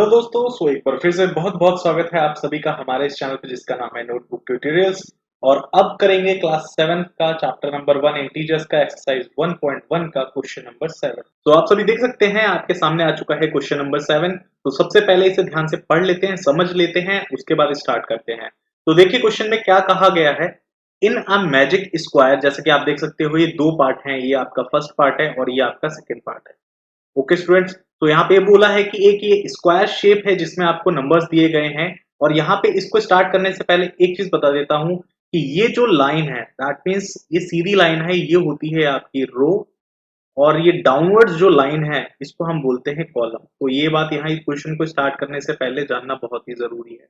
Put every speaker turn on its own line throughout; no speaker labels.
Hello दोस्तों, सो एक बार फिर से बहुत बहुत स्वागत है आप सभी का हमारे इस चैनल पे जिसका नाम है नोटबुक ट्यूटोरियल्स। और अब करेंगे क्लास 7 का चैप्टर नंबर 1 इंटीजर्स का एक्सरसाइज 1.1 का क्वेश्चन नंबर 7। तो आप सभी देख सकते हैं आपके सामने आ चुका है क्वेश्चन नंबर 7। तो सबसे पहले इसे ध्यान से पढ़ लेते हैं, समझ लेते हैं, उसके बाद स्टार्ट करते हैं। तो देखिए क्वेश्चन में क्या कहा गया है। इन अ मैजिक स्क्वायर, जैसे कि आप देख सकते हो ये दो पार्ट हैं, ये आपका फर्स्ट पार्ट है और ये आपका सेकेंड पार्ट है। ओके स्टूडेंट्स, तो यहाँ पे बोला है कि एक ये स्क्वायर शेप है जिसमें आपको नंबर्स दिए गए हैं। और यहाँ पे इसको स्टार्ट करने से पहले एक चीज बता देता हूँ कि ये जो लाइन है दैट मीन्स ये सीधी लाइन है, ये होती है आपकी रो। और ये डाउनवर्ड्स जो लाइन है इसको हम बोलते हैं कॉलम। तो ये बात यहाँ इस क्वेश्चन को स्टार्ट करने से पहले जानना बहुत ही जरूरी है।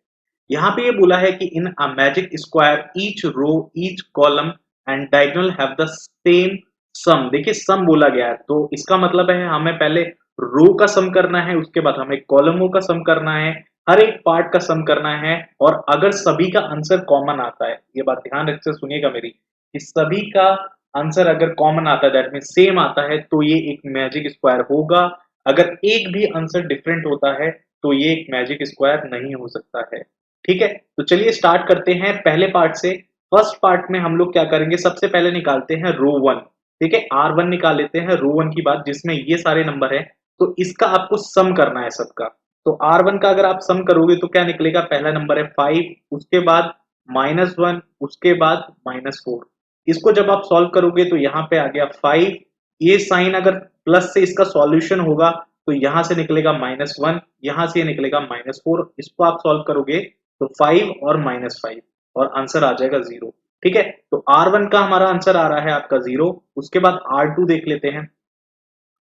यहाँ पे ये बोला है कि in a magic square each row each column and diagonal have the same sum. देखिए सम बोला गया है तो इसका मतलब है हमें पहले रो का सम करना है, उसके बाद हमें कॉलमों का सम करना है, हर एक पार्ट का सम करना है। और अगर सभी का आंसर कॉमन आता है, ये बात ध्यान रख से सुनिएगा मेरी, कि सभी का आंसर अगर कॉमन आता है दैट मीन सेम आता है तो ये एक मैजिक स्क्वायर होगा। अगर एक भी आंसर डिफरेंट होता है तो ये एक मैजिक स्क्वायर नहीं हो सकता है। ठीक है, तो चलिए स्टार्ट करते हैं पहले पार्ट से। फर्स्ट पार्ट में हम लोग क्या करेंगे, सबसे पहले निकालते हैं रो वन। ठीक है, R1 निकाल लेते हैं रो वन की बात, जिसमें ये सारे नंबर है। तो इसका आपको सम करना है सबका। तो R1 का अगर आप सम करोगे तो क्या निकलेगा, पहला नंबर है 5, उसके बाद -1, उसके बाद -4। इसको जब आप सॉल्व करोगे तो यहाँ पे आ गया 5। ये साइन अगर प्लस से इसका सॉल्यूशन होगा तो यहाँ से निकलेगा -1, यहाँ से ये निकलेगा -4। इसको आप सॉल्व करोगे तो 5 और -5 और आंसर आ जाएगा 0। ठीक है, तो R1 का हमारा आंसर आ रहा है आपका 0। उसके बाद R2 देख लेते हैं।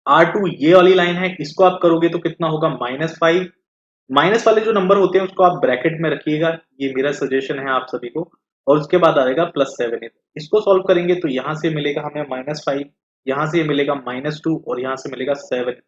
R2 ये वाली लाइन है, इसको आप करोगे तो कितना होगा, -5। माइनस वाले जो नंबर होते हैं उसको आप ब्रैकेट में रखिएगा, ये मेरा सजेशन है आप सभी को। और उसके बाद आएगा +7। इसको सॉल्व करेंगे तो यहाँ से मिलेगा हमें -5, यहाँ से मिलेगा -2 और यहाँ से मिलेगा 7।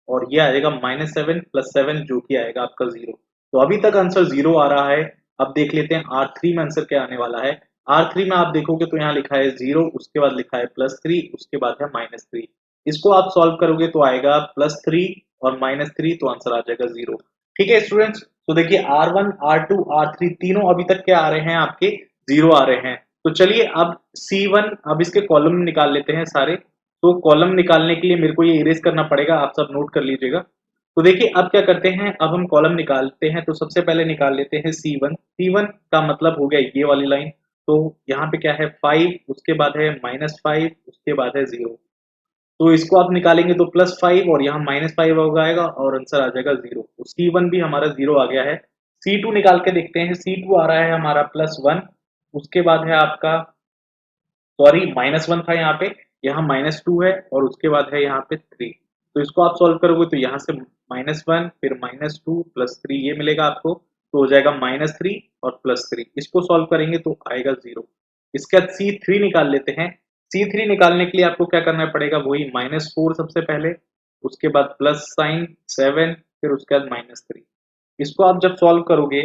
और ये आएगा -7 + 7 जो कि आएगा आपका 0। तो अभी तक आंसर 0 आ रहा है। अब देख लेते हैं R3 में आंसर क्या आने वाला है। R3 में आप देखोगे तो यहाँ लिखा है 0, उसके बाद लिखा है +3, उसके बाद है -3। इसको आप सॉल्व करोगे तो आएगा +3 और -3, तो आंसर आ जाएगा 0। ठीक है स्टूडेंट्स, तो देखिए R1 R2 R3 तीनों अभी तक क्या आ रहे हैं, आपके 0 आ रहे हैं। तो चलिए अब C1, अब इसके कॉलम निकाल लेते हैं सारे। तो कॉलम निकालने के लिए मेरे को ये इरेज करना पड़ेगा, आप सब नोट कर लीजिएगा। तो देखिए अब क्या करते हैं, अब हम कॉलम निकालते हैं। तो सबसे पहले निकाल लेते हैं C1। C1 का मतलब हो गया ये वाली लाइन। तो यहाँ पे क्या है 5, उसके बाद है -5, उसके बाद है 0। तो इसको आप निकालेंगे तो +5 और यहाँ -5 हो जाएगा और आंसर आ जाएगा 0। तो C1 भी हमारा 0 आ गया है। C2 निकाल के देखते हैं। C2 आ रहा है हमारा +1, उसके बाद है आपका, सॉरी -1 था यहाँ पे, यहाँ -2 है और उसके बाद है यहाँ पे 3। तो इसको आप सॉल्व करोगे तो यहाँ से -1 फिर -2 +3 ये मिलेगा आपको। तो हो जाएगा -3 और +3। इसको सॉल्व करेंगे तो आएगा 0। इसके बाद C3 निकाल लेते हैं। C3 निकालने के लिए आपको क्या करना पड़ेगा, वही -4 सबसे पहले, उसके बाद प्लस साइन 7, फिर उसके बाद -3। इसको आप जब सॉल्व करोगे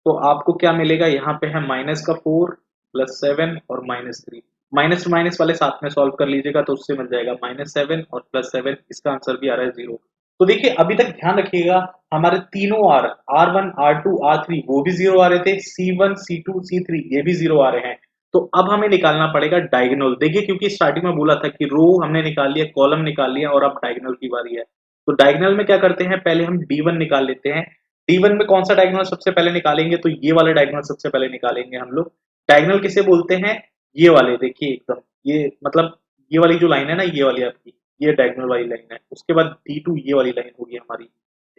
तो आपको क्या मिलेगा, यहाँ पे है -4 +7 और -3। माइनस टू माइनस वाले साथ में सॉल्व कर लीजिएगा तो उससे मिल जाएगा -7 और +7। इसका आंसर भी आ रहा है 0। तो देखिए अभी तक ध्यान रखिएगा, हमारे तीनों R1 R2 R3 वो भी 0 आ रहे थे, C1 C2 C3 ये भी 0 आ रहे हैं। तो अब हमें निकालना पड़ेगा डायगोनल। देखिए क्योंकि स्टार्टिंग में बोला था कि रो हमने निकाल लिया, कॉलम निकाल लिया और अब डायगोनल की बारी है। तो डायगोनल में क्या करते हैं, पहले हम D1 निकाल लेते हैं। D1 में कौन सा डायगोनल सबसे पहले निकालेंगे, तो ये वाले डायगोनल सबसे पहले निकालेंगे हम लोग। डायगोनल किसे बोलते हैं, ये वाले देखिए एकदम, ये मतलब ये वाली जो लाइन है ना, ये वाली आपकी, ये डायगोनल वाली लाइन है। उसके बाद D2 ये वाली लाइन होगी हमारी।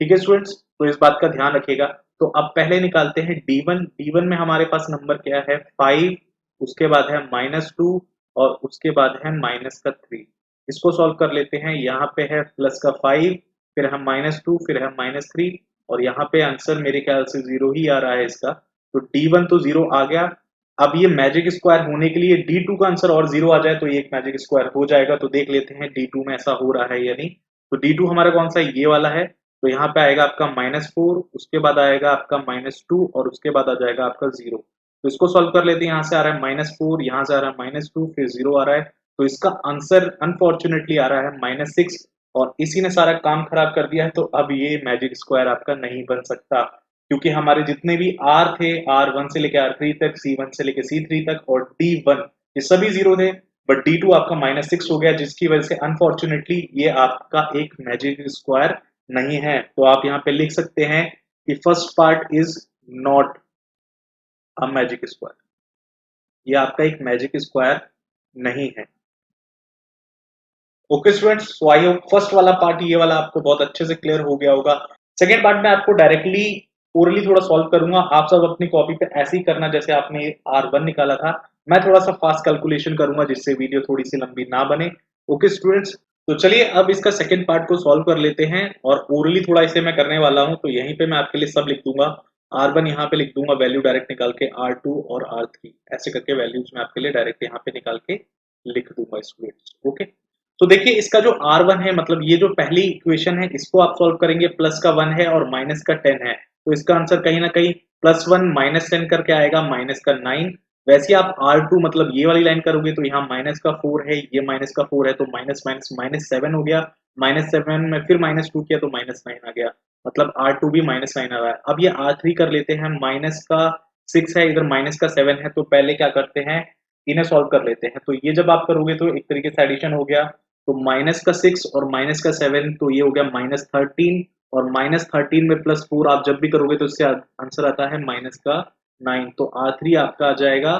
ठीक है स्टूडेंट्स, तो इस बात का ध्यान रखिएगा। तो अब पहले निकालते हैं D1। D1 में हमारे पास नंबर क्या है 5, उसके बाद है -2 और उसके बाद है -3। इसको सॉल्व कर लेते हैं। यहाँ पे है प्लस का 5, फिर हम -2, फिर है -3 और यहाँ पे आंसर मेरे ख्याल से 0 ही आ रहा है इसका। तो D1 तो 0 आ गया। अब ये मैजिक स्क्वायर होने के लिए D2 का आंसर और 0 आ जाए तो ये एक मैजिक स्क्वायर हो जाएगा। तो देख लेते हैं D2 में ऐसा हो रहा है या नहीं। तो D2 हमारा कौन सा, ये वाला है। तो यहाँ पे आएगा आपका -4, उसके बाद आएगा आपका -2 और उसके बाद आ जाएगा आपका 0। तो इसको सॉल्व कर लेते हैं। यहाँ से आ रहा है -4, यहाँ से आ रहा है -2, फिर 0 आ रहा है। तो इसका आंसर अनफॉर्चुनेटली आ रहा है -6। और इसी ने सारा काम खराब कर दिया है। तो अब ये मैजिक स्क्वायर आपका नहीं बन सकता, क्योंकि हमारे जितने भी आर थे, R1 से लेके R3 तक, C1 से लेके C3 तक और D1, ये सभी 0 थे, बट D2 आपका -6 हो गया, जिसकी वजह से अनफॉर्चुनेटली ये आपका एक मैजिक स्क्वायर नहीं है। तो आप यहाँ पे लिख सकते हैं कि first part is not a magic square, ये आपका एक मैजिक स्क्वायर नहीं है। Okay students, so I hope first वाला पार्ट ये वाला आपको बहुत अच्छे से क्लियर हो गया होगा। सेकेंड पार्ट में आपको डायरेक्टली ओरली थोड़ा सॉल्व करूंगा, आप सब अपनी कॉपी पे ऐसे ही करना जैसे आपने R1 निकाला था। मैं थोड़ा सा फास्ट कैलकुलेशन करूंगा जिससे वीडियो थोड़ी सी लंबी ना बने। ओके स्टूडेंट्स, तो चलिए अब इसका सेकेंड पार्ट को सॉल्व कर लेते हैं, और ओरली थोड़ा इसे मैं करने वाला हूं, तो यहीं पे मैं आपके लिए सब लिख दूंगा। R1 यहाँ पे लिख दूंगा वैल्यू डायरेक्ट निकाल के, R2 और R3 ऐसे करके वैल्यूज मैं आपके लिए डायरेक्ट यहाँ पे निकाल के लिख दूंगा स्टूडेंट्स। ओके, तो देखिए इसका जो R1 है, मतलब ये जो पहली इक्वेशन है, इसको आप सॉल्व करेंगे, प्लस का 1 है और माइनस का 10 है, तो इसका आंसर कहीं ना कहीं +1 -10 करके आएगा, माइनस का 9। वैसे आप R2 मतलब ये वाली लाइन करोगे तो यहाँ माइनस का 4 है, ये माइनस का 4 है, तो माइनस माइनस -7 हो गया, -7 में फिर -2 किया तो -9 आ गया, मतलब R2 भी -9 आ रहा है। अब ये R3 कर लेते हैं, माइनस का 6 है, इधर माइनस का 7 है, तो पहले क्या करते हैं, इन्हें सॉल्व कर लेते हैं। तो ये जब आप करोगे तो एक तरीके से एडिशन हो गया, तो माइनस का 6 और माइनस का 7, तो ये हो गया -13, और -13 में +4 आप जब भी करोगे तो इससे आंसर आता है माइनस का 9, तो R3 आपका आ जाएगा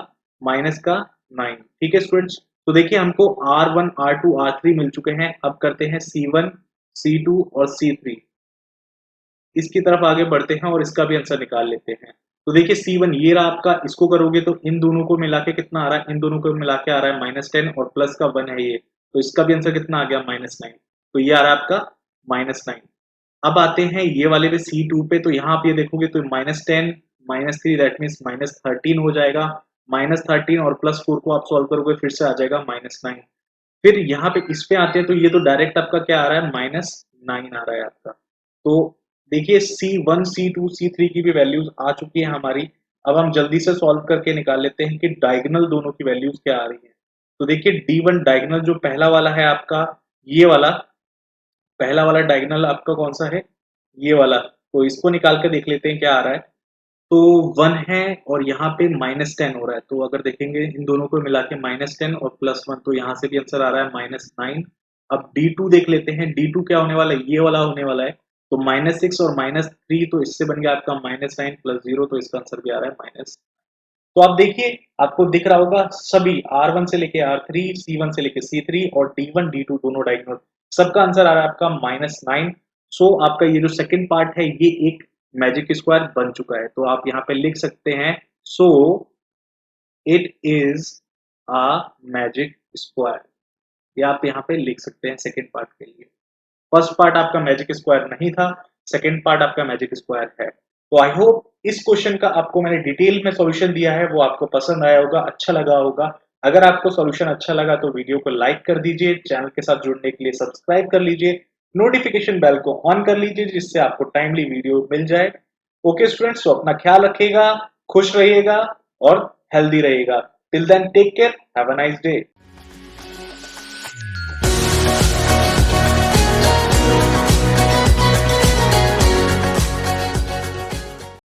माइनस का 9। ठीक है स्टूडेंट्स, तो देखिए हमको R1, R2, R3 मिल चुके हैं। अब करते हैं C1, C2 और C3, इसकी तरफ आगे बढ़ते हैं और इसका भी आंसर निकाल लेते हैं। तो देखिए C1 ये रहा आपका, इसको करोगे तो इन दोनों को मिला के कितना आ रहा है, इन दोनों को मिला के आ रहा है -10 और प्लस का 1 है ये, तो इसका भी आंसर कितना आ गया -9, तो ये आ रहा है आपका -9। अब आते हैं ये वाले पे C2 पे, तो यहाँ पे ये देखोगे तो -10 -3 दैट मीन्स -13 हो जाएगा, -13 और +4 को आप सॉल्व करोगे फिर से आ जाएगा -9। फिर यहाँ पे इस पे आते हैं तो ये तो डायरेक्ट आपका क्या आ रहा है, -9 आ रहा है आपका। तो देखिए C1, C2, C3 की भी वैल्यूज आ चुकी है हमारी। अब हम जल्दी से सॉल्व करके निकाल लेते हैं कि डायगोनल दोनों की वैल्यूज क्या आ रही है। तो देखिए D1 डायगोनल जो पहला वाला है आपका, ये वाला पहला वाला डायगोनल आपका कौन सा है, ये वाला, तो इसको निकाल के देख लेते हैं क्या आ रहा है। तो 1 है और यहाँ पे -10 हो रहा है, तो अगर देखेंगे इन दोनों को मिला के -10 और +1, तो यहाँ से भी आंसर आ रहा है -9। अब D2 देख लेते हैं, D2 क्या होने वाला है, ये वाला होने वाला है, तो -6 और -3, तो इससे बन गया आपका -9 + 0, तो इसका आंसर भी आ रहा है माइनस। तो आप देखिए आपको दिख रहा होगा सभी R1 से लेके R3, C1 से लेके C3 और D1, D2 दोनों डायगोनल, सबका आंसर आ रहा है आपका -9। सो आपका ये जो सेकंड पार्ट है ये एक मैजिक स्क्वायर बन चुका है, तो आप यहाँ पे लिख सकते हैं, so it is a magic square, ये आप यहाँ पे लिख सकते हैं सेकंड पार्ट के लिए। फर्स्ट पार्ट आपका मैजिक स्क्वायर नहीं था, सेकंड पार्ट आपका मैजिक स्क्वायर है। तो आई होप इस क्वेश्चन का आपको मैंने डिटेल में सॉल्यूशन दिया है, वो आपको पसंद आया होगा, अच्छा लगा होगा। अगर आपको सॉल्यूशन अच्छा लगा तो वीडियो को लाइक कर दीजिए, चैनल के साथ जुड़ने के लिए सब्सक्राइब कर लीजिए, नोटिफिकेशन बेल को ऑन कर लीजिए जिससे आपको टाइमली वीडियो मिल जाए। ओके स्टूडेंट्स, तो अपना ख्याल रखिएगा, खुश रहिएगा और हेल्दी रहिएगा। Till then take care, have a nice day.